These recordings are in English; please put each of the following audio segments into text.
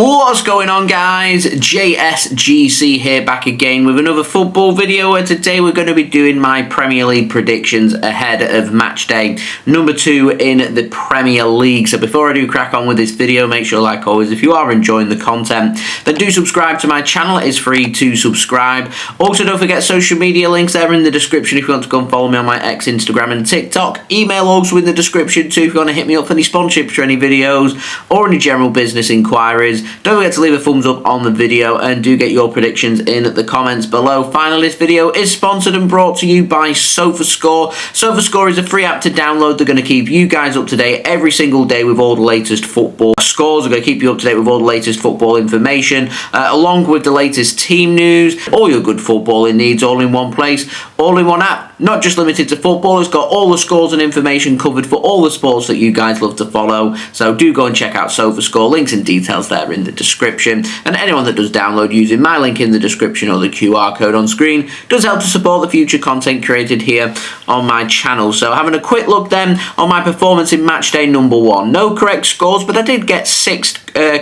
What's going on, guys? JSGC here, back again with another football video, where today we're going to be doing my Premier League predictions ahead of match day number 2 in the Premier League. So before I do crack on with this video, make sure, like always, if you are enjoying the content, then do subscribe to my channel. It is free to subscribe. Also, don't forget social media links there in the description if you want to go and follow me on my X, Instagram and TikTok. Email also in the description too if you want to hit me up for any sponsorships for any videos or any general business inquiries. Don't forget to leave a thumbs up on the video and do get your predictions in the comments below. Finally, this video is sponsored and brought to you by SofaScore. SofaScore is a free app to download. They're going to keep you guys up to date every single day with all the latest football scores. They're going to keep you up to date with all the latest football information, along with the latest team news, all your good footballing needs, all in one place, all in one app. Not just limited to football, it's got all the scores and information covered for all the sports that you guys love to follow. So do go and check out SofaScore. Links and details there in the description. And anyone that does download using my link in the description or the QR code on screen does help to support the future content created here on my channel. So having a quick look then on my performance in match day number 1. No correct scores, but I did get 6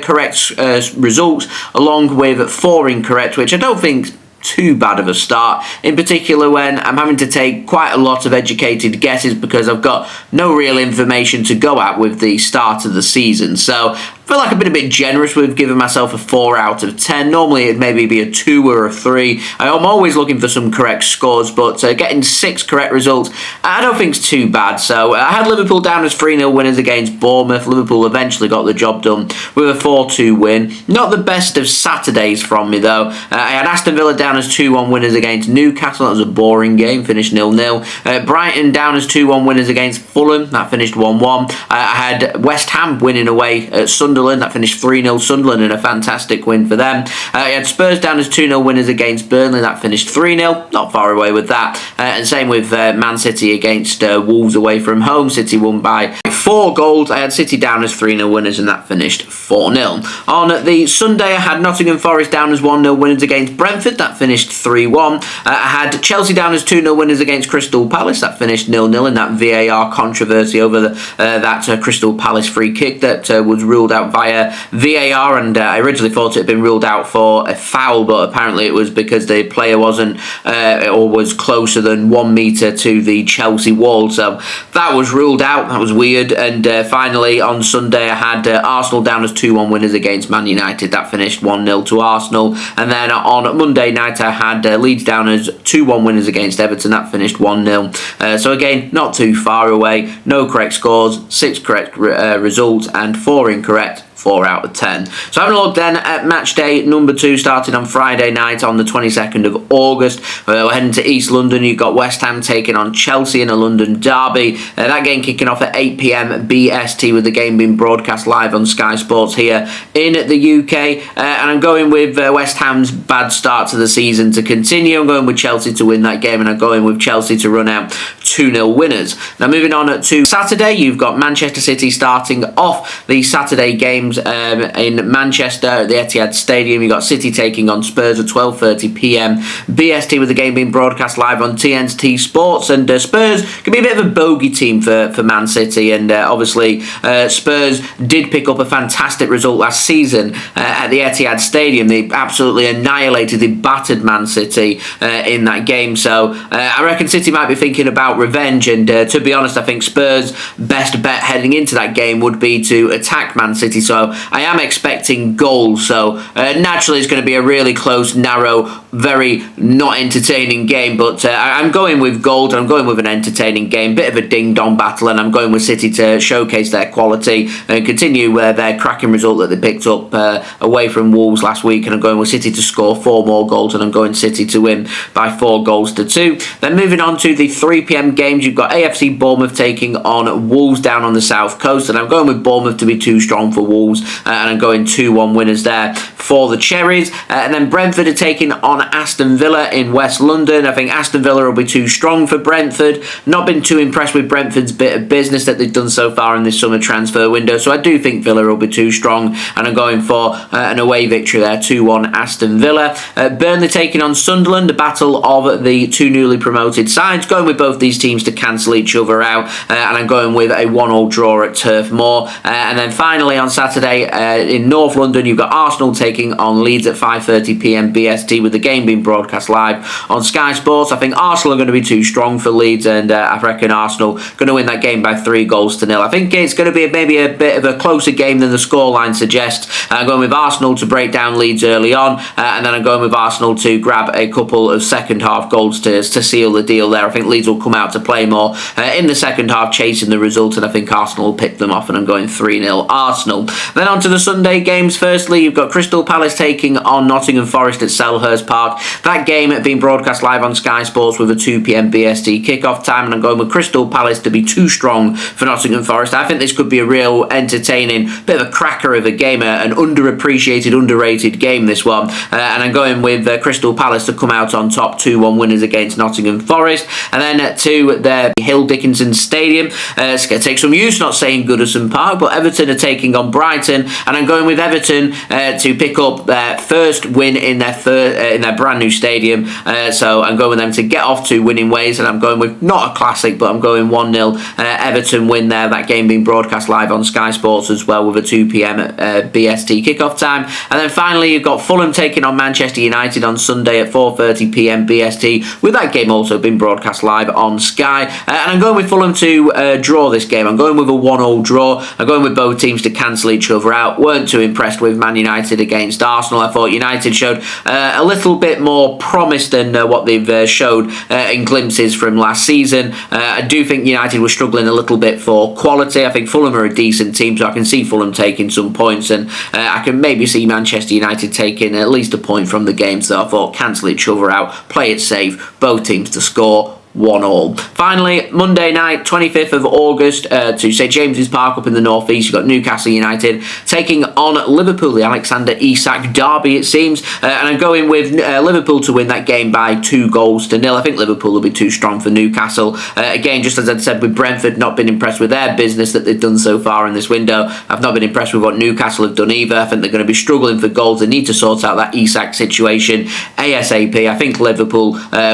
correct results, along with 4 incorrect, which I don't think too bad of a start, in particular when I'm having to take quite a lot of educated guesses because I've got no real information to go at with the start of the season. So I feel like I've been a bit generous with giving myself a 4 out of 10. Normally it'd maybe be a 2 or a 3. I'm always looking for some correct scores, but getting 6 correct results I don't think it's too bad. So I had Liverpool down as 3-0 winners against Bournemouth. Liverpool eventually got the job done with a 4-2 win. Not the best of Saturdays from me though. I had Aston Villa down as 2-1 winners against Newcastle. That was a boring game, finished 0-0. Brighton down as 2-1 winners against Fulham. That finished 1-1. I had West Ham winning away at Sunderland. That finished 3-0 Sunderland in a fantastic win for them. I had Spurs down as 2-0 winners against Burnley. That finished 3-0. Not far away with that. And same with Man City against Wolves away from home. City won by 4 goals. I had City down as 3-0 winners and that finished 4-0. On the Sunday, I had Nottingham Forest down as 1-0 winners against Brentford. That finished 3-1. I had Chelsea down as 2-0 winners against Crystal Palace. That finished 0-0 in that VAR controversy over that Crystal Palace free kick that was ruled out via VAR, and I originally thought it had been ruled out for a foul, but apparently it was because the player wasn't or was closer than 1 metre to the Chelsea wall. So that was ruled out. That was weird. And finally on Sunday, I had Arsenal down as 2-1 winners against Man United. That finished 1-0 to Arsenal. And then on Monday night, I had Leeds down as 2-1 winners against Everton. That finished 1-0. So again, not too far away. No correct scores, 6 correct results and 4 incorrect. 4 out of 10. So having a look then at match day number 2, starting on Friday night on the 22nd of August. We're heading to East London. You've got West Ham taking on Chelsea in a London derby. That game kicking off at 8 PM BST, with the game being broadcast live on Sky Sports here in the UK. And I'm going with West Ham's bad start to the season to continue. I'm going with Chelsea to win that game, and I'm going with Chelsea to run out 2-0 winners. Now moving on to Saturday, you've got Manchester City starting off the Saturday games in Manchester at the Etihad Stadium. You've got City taking on Spurs at 12:30 PM BST, with the game being broadcast live on TNT Sports. And Spurs can be a bit of a bogey team for Man City, and obviously Spurs did pick up a fantastic result last season at the Etihad Stadium. They absolutely annihilated, they battered Man City in that game. So I reckon City might be thinking about revenge, and to be honest, I think Spurs' best bet heading into that game would be to attack Man City. So I am expecting goals. So naturally it's going to be a really close, narrow, very not entertaining game, but I'm going with goals. I'm going with an entertaining game, bit of a ding-dong battle, and I'm going with City to showcase their quality and continue their cracking result that they picked up away from Wolves last week. And I'm going with City to score 4 more goals, and I'm going City to win by 4-2. Then moving on to the 3 PM games, you've got AFC Bournemouth taking on Wolves down on the south coast, and I'm going with Bournemouth to be too strong for Wolves, and I'm going 2-1 winners there for the Cherries. And then Brentford are taking on Aston Villa in West London. I think Aston Villa will be too strong for Brentford. Not been too impressed with Brentford's bit of business that they've done so far in this summer transfer window, so I do think Villa will be too strong, and I'm going for an away victory there, 2-1 Aston Villa. Burnley taking on Sunderland, the battle of the 2 newly promoted sides. Going with both these teams to cancel each other out, and I'm going with a 1-1 draw at Turf Moor. And then finally on Saturday, Saturday in North London, you've got Arsenal taking on Leeds at 5:30 p.m. BST, with the game being broadcast live on Sky Sports. I think Arsenal are going to be too strong for Leeds, and I reckon Arsenal going to win that game by 3-0. I think it's going to be maybe a bit of a closer game than the scoreline suggests. I'm going with Arsenal to break down Leeds early on, and then I'm going with Arsenal to grab a couple of second half goals to seal the deal there. I think Leeds will come out to play more in the second half, chasing the result, and I think Arsenal will pick them off, and I'm going 3-0 Arsenal. Then on to the Sunday games. Firstly, you've got Crystal Palace taking on Nottingham Forest at Selhurst Park. That game being broadcast live on Sky Sports with a 2 p.m. BST kickoff time, and I'm going with Crystal Palace to be too strong for Nottingham Forest. I think this could be a real entertaining, bit of a cracker of a game, an underappreciated, underrated game, this one. And I'm going with Crystal Palace to come out on top, 2-1 winners against Nottingham Forest. And then to the Hill Dickinson Stadium. It's going to take some use not saying Goodison Park, but Everton are taking on Brighton, and I'm going with Everton to pick up their first win in their brand new stadium. So I'm going with them to get off to winning ways, and I'm going with not a classic, but I'm going 1-0 Everton win there. That game being broadcast live on Sky Sports as well with a 2 p.m. BST kickoff time. And then finally, you've got Fulham taking on Manchester United on Sunday at 4:30 p.m. BST, with that game also being broadcast live on Sky. And I'm going with Fulham to draw this game. I'm going with a 1-0 draw. I'm going with both teams to cancel each other out. Weren't too impressed with Man United against Arsenal. I thought United showed a little bit more promise than what they've showed in glimpses from last season. I do think United were struggling a little bit for quality. I think Fulham are a decent team, so I can see Fulham taking some points, and I can maybe see Manchester United taking at least a point from the game. So I thought cancel each other out, play it safe, both teams to score. 1-1. Finally, Monday night, 25th of August, to St James's Park up in the northeast, you've got Newcastle United taking on Liverpool, the Alexander Isak derby, it seems. And I'm going with Liverpool to win that game by 2-0. I think Liverpool will be too strong for Newcastle. Again, just as I said with Brentford, not been impressed with their business that they've done so far in this window. I've not been impressed with what Newcastle have done either. I think they're going to be struggling for goals. They need to sort out that Isak situation ASAP. I think Liverpool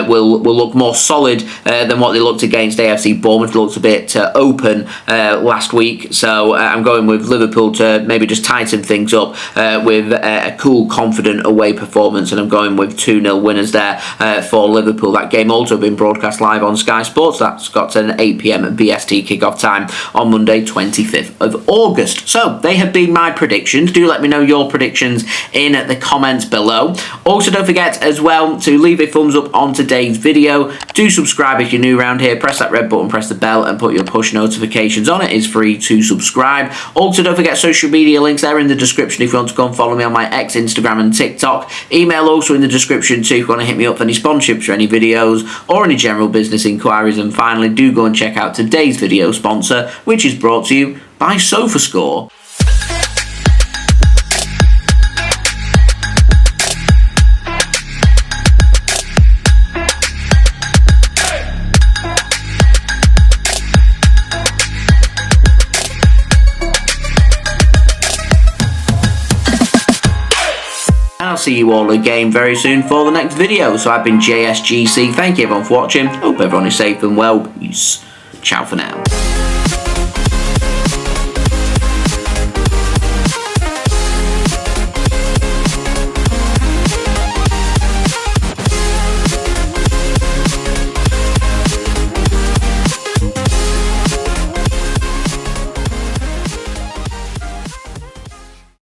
will look more solid than what they looked against AFC Bournemouth. Looked a bit open last week, so I'm going with Liverpool to maybe just tighten things up with a cool, confident away performance, and I'm going with 2-0 winners there for Liverpool. That game also been broadcast live on Sky Sports. That's got an 8 p.m. BST kickoff time on Monday 25th of August. So they have been my predictions. Do let me know your predictions in the comments below. Also, don't forget as well to leave a thumbs up on today's video. Do subscribe if you're new around here. Press that red button, press the bell, and put your push notifications on. It is free to subscribe. Also, don't forget social media links there in the description if you want to go and follow me on my X, Instagram and TikTok. Email also in the description too if you want to hit me up for any sponsorships or any videos or any general business inquiries. And finally, do go and check out today's video sponsor, which is brought to you by SofaScore. I'll see you all again very soon for the next video. So I've been JSGC. Thank you everyone for watching. Hope everyone is safe and well. Peace. Ciao for now.